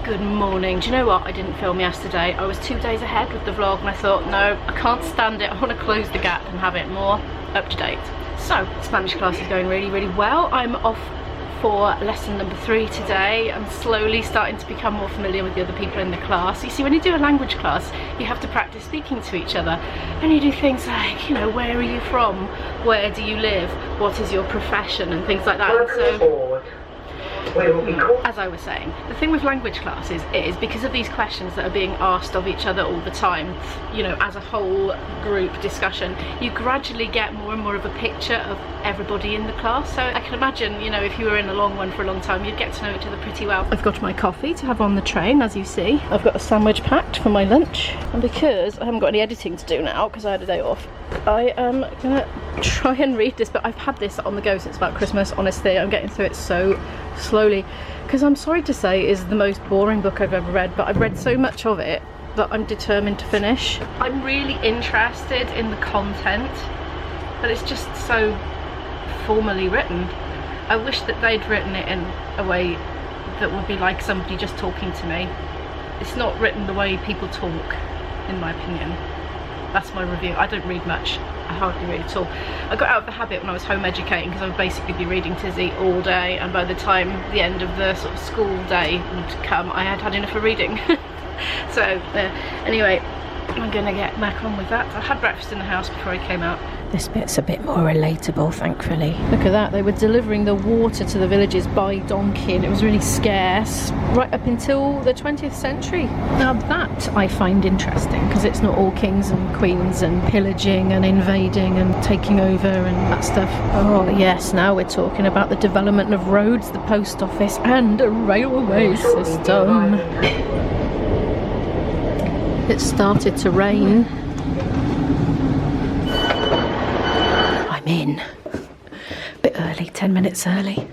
Good morning. Do you know what? I didn't film yesterday. I was 2 days ahead with the vlog and I thought, no, I can't stand it. I want to close the gap and have it more up to date. So, Spanish class is going really, really well. I'm off for lesson number 3 today. I'm slowly starting to become more familiar with the other people in the class. You see, when you do a language class, you have to practice speaking to each other. And you do things like, you know, where are you from? Where do you live? What is your profession? And things like that. And so, as I was saying, the thing with language classes is because of these questions that are being asked of each other all the time, you know, as a whole group discussion, you gradually get more and more of a picture of everybody in the class. So I can imagine, you know, if you were in a long one for a long time, you'd get to know each other pretty well. I've got my coffee to have on the train, as you see. I've got a sandwich packed for my lunch. And because I haven't got any editing to do now, because I had a day off, I am gonna try and read this, but I've had this on the go since about Christmas. Honestly, I'm getting through it so slowly because I'm sorry to say it is the most boring book I've ever read, but I've read so much of it that I'm determined to finish. I'm really interested in the content, but it's just so formally written. I wish that they'd written it in a way that would be like somebody just talking to me. It's not written the way people talk, in my opinion. That's my review. I don't read much. I hardly read at all. I got out of the habit when I was home educating because I would basically be reading Tizzy all day, and by the time the end of the sort of school day would come, I had had enough of reading. So anyway, I'm gonna get back on with that. I had breakfast in the house before I came out. This bit's a bit more relatable, thankfully. Look at that, they were delivering the water to the villages by donkey and it was really scarce right up until the 20th century. Now that I find interesting because it's not all kings and queens and pillaging and invading and taking over and that stuff. Oh yes, now we're talking about the development of roads, the post office and a railway system. It started to rain. In a bit early, 10 minutes early.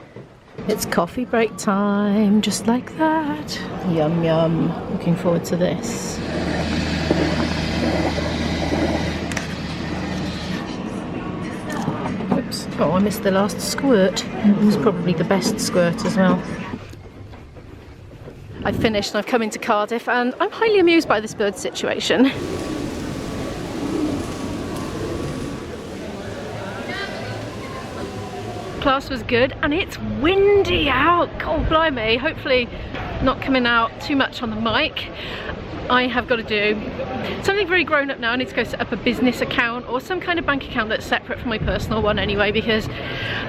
It's coffee break time, just like that. Yum yum, looking forward to this. Oops, oh, I missed the last squirt. It was probably the best squirt as well. I've finished and I've come into Cardiff and I'm highly amused by this bird situation. Class was good and it's windy out. God blimey, hopefully not coming out too much on the mic. I have got to do something very grown up now. I need to go set up a business account or some kind of bank account that's separate from my personal one anyway, because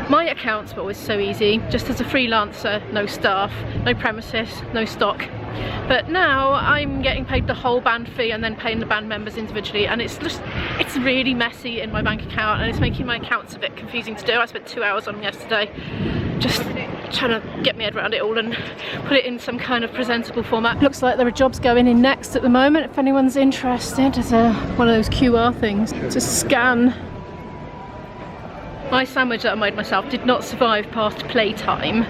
my accounts were always so easy, just as a freelancer, no staff, no premises, no stock. But now I'm getting paid the whole band fee and then paying the band members individually, and it's really messy in my bank account and it's making my accounts a bit confusing to do. I spent 2 hours on them yesterday just trying to get my head around it all and put it in some kind of presentable format. Looks like there are jobs going in next at the moment if anyone's interested. There's one of those QR things to scan. My sandwich that I made myself did not survive past playtime.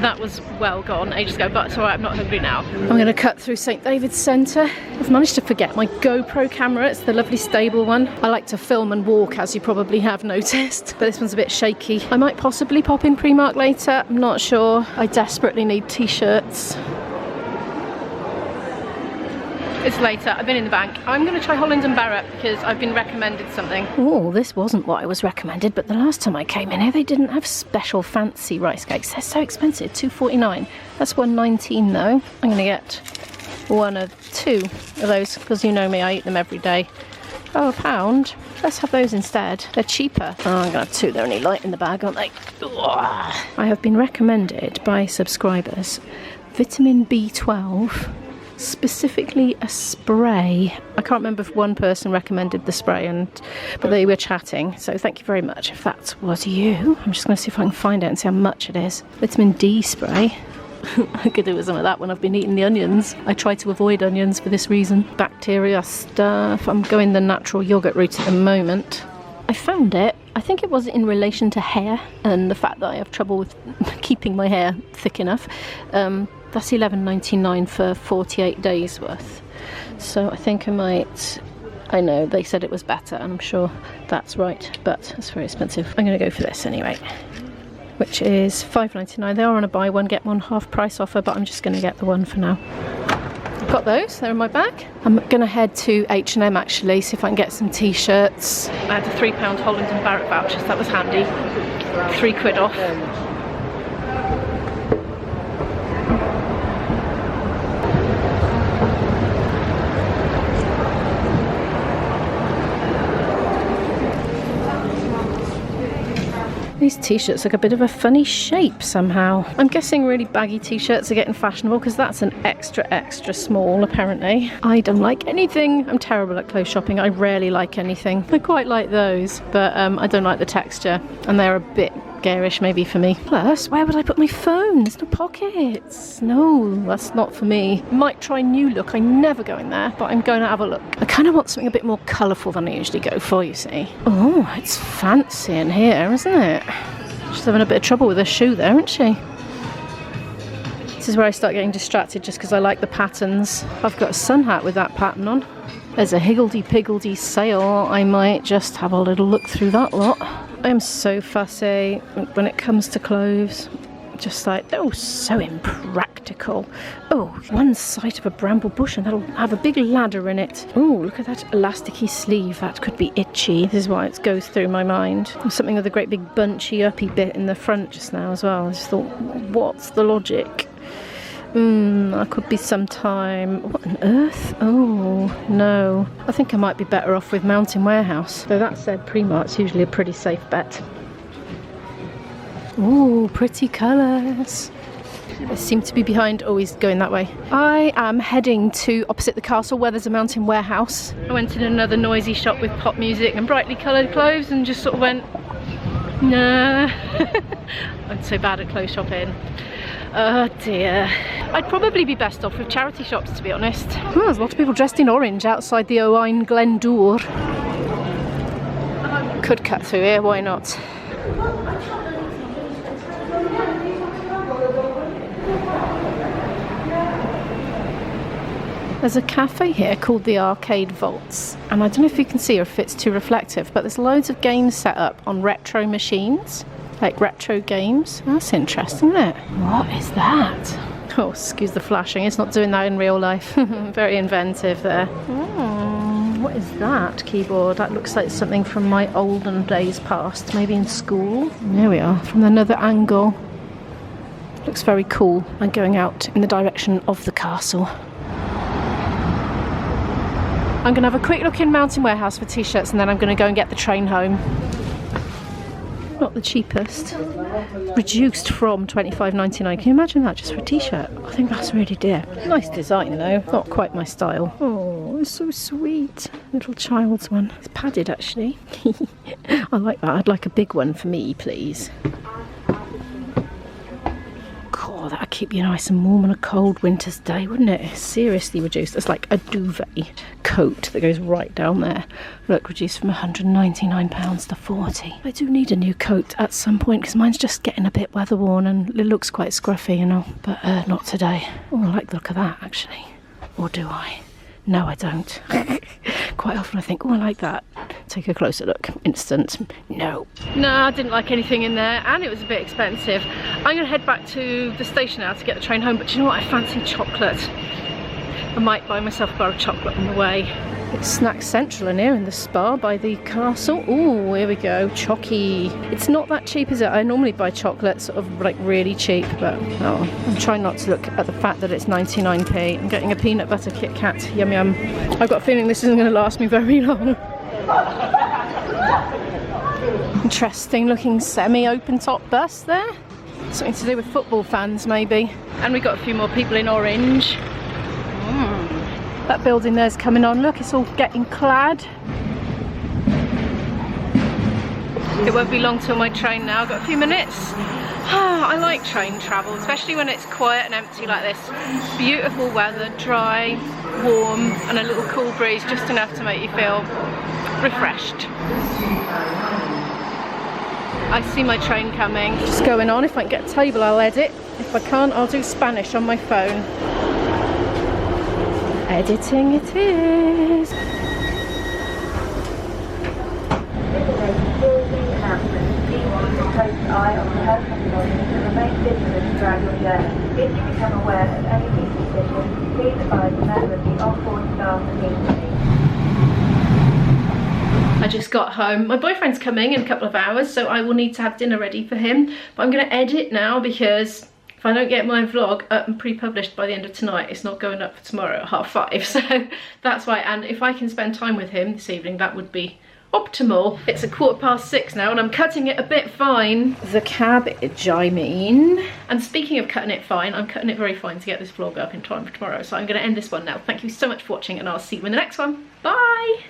That was well gone ages ago, but it's alright, I'm not hungry now. I'm going to cut through St David's Centre. I've managed to forget my GoPro camera, it's the lovely stable one. I like to film and walk, as you probably have noticed, but this one's a bit shaky. I might possibly pop in Primark later, I'm not sure. I desperately need t-shirts. It's later, I've been in the bank. I'm going to try Holland & Barrett because I've been recommended something. Oh, this wasn't what I was recommended, but the last time I came in here they didn't have special fancy rice cakes. They're so expensive, $2.49. That's $1.19 though. I'm going to get one or two of those because you know me, I eat them every day. Oh, £1. Let's have those instead. They're cheaper. Oh, I'm going to have two. They're only light in the bag, aren't they? Ugh. I have been recommended by subscribers vitamin B12. Specifically a spray. I can't remember if one person recommended the spray, but they were chatting, so thank you very much if that was you. I'm just going to see if I can find it and see how much it is. Vitamin D spray. I could do with some of that when I've been eating the onions. I try to avoid onions for this reason. Bacteria stuff. I'm going the natural yogurt route at the moment. I found it. I think it was in relation to hair and the fact that I have trouble with keeping my hair thick enough. That's $11.99 for 48 days worth. So I think I might, I know they said it was better and I'm sure that's right, but it's very expensive. I'm going to go for this anyway. which is £5.99. They are on a buy one get one half price offer, but I'm just going to get the one for now. I've got those, they're in my bag. I'm going to head to H&M actually, see if I can get some t-shirts. I had a £3 Holland and Barrett voucher, so that was handy. £3 off. These t-shirts look a bit of a funny shape somehow. I'm guessing really baggy t-shirts are getting fashionable because that's an extra small apparently. I don't like anything. I'm terrible at clothes shopping. I rarely like anything. I quite like those, but I don't like the texture and they're a bit garish maybe for me. Plus, where would I put my phone? There's no pockets. No, that's not for me. Might try New Look. I never go in there, but I'm going to have a look. I kind of want something a bit more colourful than I usually go for, you see. Oh, it's fancy in here, isn't it? She's having a bit of trouble with her shoe there, isn't she? This is where I start getting distracted just because I like the patterns. I've got a sun hat with that pattern on. There's a higgledy-piggledy sale. I might just have a little look through that lot. I am so fussy when it comes to clothes. Just like, oh, so impractical. Oh, one side of a bramble bush and that'll have a big ladder in it. Oh, look at that elasticy sleeve. That could be itchy. This is why it goes through my mind. Something with a great big bunchy uppy bit in the front just now as well. I just thought, what's the logic? That could be some time. What on earth? Oh, no. I think I might be better off with Mountain Warehouse. Though that said, Primark's usually a pretty safe bet. Ooh, pretty colours. I seem to be behind. Oh, he's going that way. I am heading to opposite the castle where there's a Mountain Warehouse. I went in another noisy shop with pop music and brightly coloured clothes and just sort of went, nah. I'm so bad at clothes shopping. Oh dear. I'd probably be best off with charity shops, to be honest. Oh, there's a lot of people dressed in orange outside the Owain Glen door. Could cut through here, why not? There's a cafe here called the Arcade Vaults, and I don't know if you can see or if it's too reflective, but there's loads of games set up on retro machines. Like retro games. That's interesting, isn't it? What is that? Oh, excuse the flashing. It's not doing that in real life. Very inventive there. What is that keyboard? That looks like something from my olden days past. Maybe in school. There we are, from another angle. Looks very cool. I'm going out in the direction of the castle. I'm going to have a quick look in Mountain Warehouse for t-shirts and then I'm going to go and get the train home. Not the cheapest. Reduced from £25.99. Can you imagine that just for a t-shirt? I think that's really dear. Nice design though. Not quite my style. Oh, it's so sweet. Little child's one. It's padded actually. I like that. I'd like a big one for me, please. God, that'd keep you nice and warm on a cold winter's day, wouldn't it? It's seriously reduced. It's like a duvet coat that goes right down there. Look, reduced from £199 to £40. I do need a new coat at some point because mine's just getting a bit weather worn and it looks quite scruffy, you know. But not today. Oh, I like the look of that actually. Or do I? No, I don't. Quite often I think, oh, I like that. Take a closer look. Instant. No. No, I didn't like anything in there and it was a bit expensive. I'm going to head back to the station now to get the train home, but you know what? I fancy chocolate. I might buy myself a bar of chocolate on the way. It's Snack Central in here in the spa by the castle. Oh, here we go. Chocky. It's not that cheap, is it? I normally buy chocolate sort of like really cheap, but oh, I'm trying not to look at the fact that it's 99p. I'm getting a peanut butter Kit Kat. Yum yum. I've got a feeling this isn't going to last me very long. Interesting looking semi-open top bus there. Something to do with football fans maybe. And we got a few more people in orange. That building there's coming on. Look, it's all getting clad. It won't be long till my train now. I've got a few minutes. I like train travel, especially when it's quiet and empty like this. Beautiful weather, dry, warm, and a little cool breeze, just enough to make you feel refreshed. I see my train coming. Just going on. If I can get a table, I'll edit. If I can't, I'll do Spanish on my phone. Editing it is. eye on the health and body to remain vigilant throughout your journey. If you become aware of any suspicion, please advise a member of the on-board staff immediately. I just got home. My boyfriend's coming in a couple of hours, so I will need to have dinner ready for him. But I'm going to edit now because if I don't get my vlog up and pre-published by the end of tonight, it's not going up for tomorrow at 5:30. So that's why, and if I can spend time with him this evening, that would be optimal. It's 6:15 now and I'm cutting it a bit fine. The cabbage, I mean. And speaking of cutting it fine, I'm cutting it very fine to get this vlog up in time for tomorrow. So I'm going to end this one now. Thank you so much for watching and I'll see you in the next one. Bye!